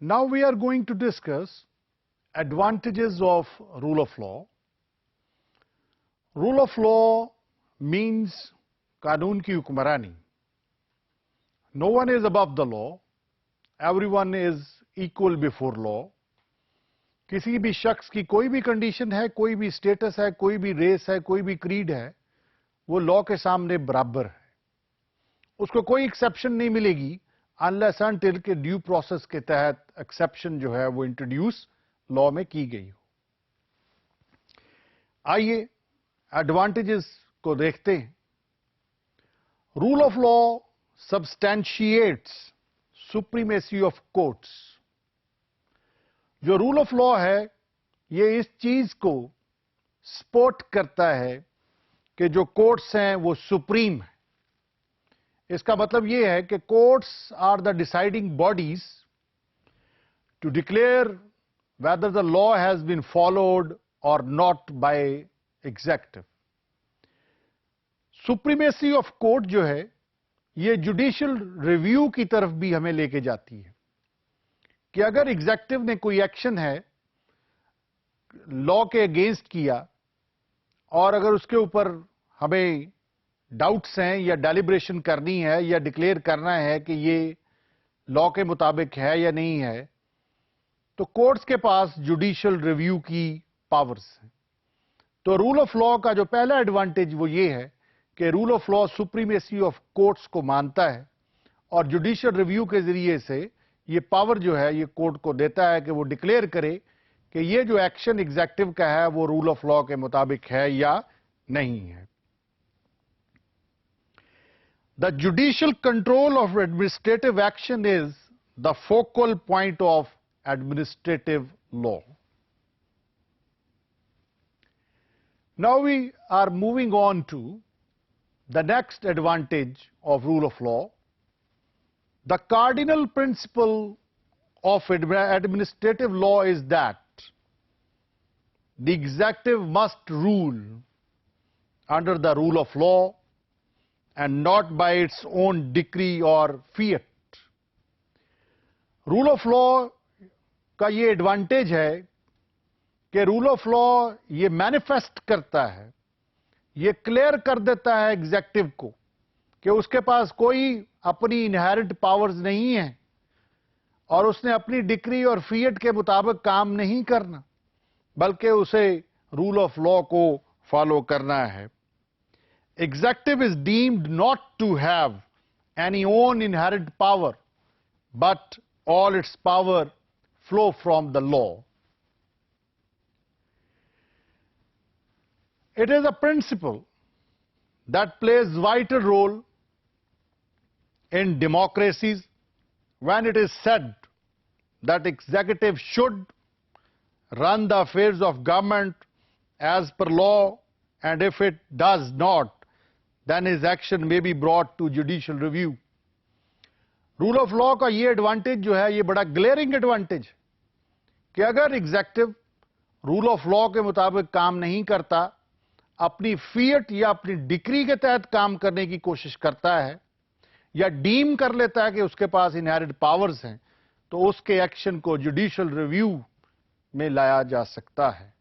Now we are going to discuss advantages of rule of law. Rule of law means कानून की हुक्मरानी. No one is above the law. Everyone is equal before law. किसी भी शख्स की कोई भी condition है, कोई भी स्टेटस है, कोई भी रेस है, कोई भी क्रीड है, वो लॉ के सामने बराबर है. उसको कोई एक्सेप्शन नहीं मिलेगी अनलेस अनटिल के ड्यू प्रोसेस के तहत एक्सेप्शन जो है वो इंट्रोड्यूस लॉ में की गई हो. आइए एडवांटेजेस को देखते हैं. Rule of law substantiates supremacy of courts. जो रूल ऑफ लॉ है ये इस चीज को सपोर्ट करता है कि जो कोर्ट्स हैं वो सुप्रीम है. इसका मतलब यह है कि courts are the deciding bodies to declare whether the law has been followed or not by executive. Supremacy of court जो है ये जुडिशियल रिव्यू की तरफ भी हमें लेके जाती है कि अगर एग्जीक्यूटिव ने कोई एक्शन है लॉ के अगेंस्ट किया और अगर उसके ऊपर हमें डाउट्स हैं या डेलिब्रेशन करनी है या डिक्लेयर करना है कि ये लॉ के मुताबिक है या नहीं है, तो कोर्ट्स के पास जुडिशियल रिव्यू की पावर्स हैं. तो रूल ऑफ लॉ का जो पहला एडवांटेज वो ये है कि rule of law supremacy of courts को मानता है और जुडिशियल रिव्यू के जरिए से ये पावर जो है ये कोर्ट को देता है कि वो डिक्लेयर करे कि ये जो एक्शन एग्जीक्यूटिव का है वो रूल ऑफ लॉ के मुताबिक है या नहीं है. The judicial control of administrative action is the focal point of administrative law. Now we are moving on to the next advantage of rule of law. The cardinal principle of administrative law is that the executive must rule under the rule of law and not by its own decree or fiat. Rule of law का ये advantage है कि rule of law ये manifest करता है, ये clear कर देता है एग्जीक्यूटिव को कि उसके पास कोई अपनी इनहेरेंट पावर्स नहीं है और उसने अपनी डिक्री और फिएट के मुताबिक काम नहीं करना, बल्कि उसे रूल ऑफ लॉ को फॉलो करना है. Executive is deemed not to have any own inherent power, but all its power flow from the law. It is a principle that plays vital role in democracies when it is said that executive should run the affairs of government as per law, and if it does not, then his action may be brought to judicial review. Rule of law का ये advantage जो है ये बड़ा glaring advantage कि अगर executive rule of law के मुताबिक काम नहीं करता, अपनी फिएट या अपनी डिक्री के तहत काम करने की कोशिश करता है या डीम कर लेता है कि उसके पास इनहेरेंट पावर्स हैं, तो उसके एक्शन को जुडिशियल रिव्यू में लाया जा सकता है.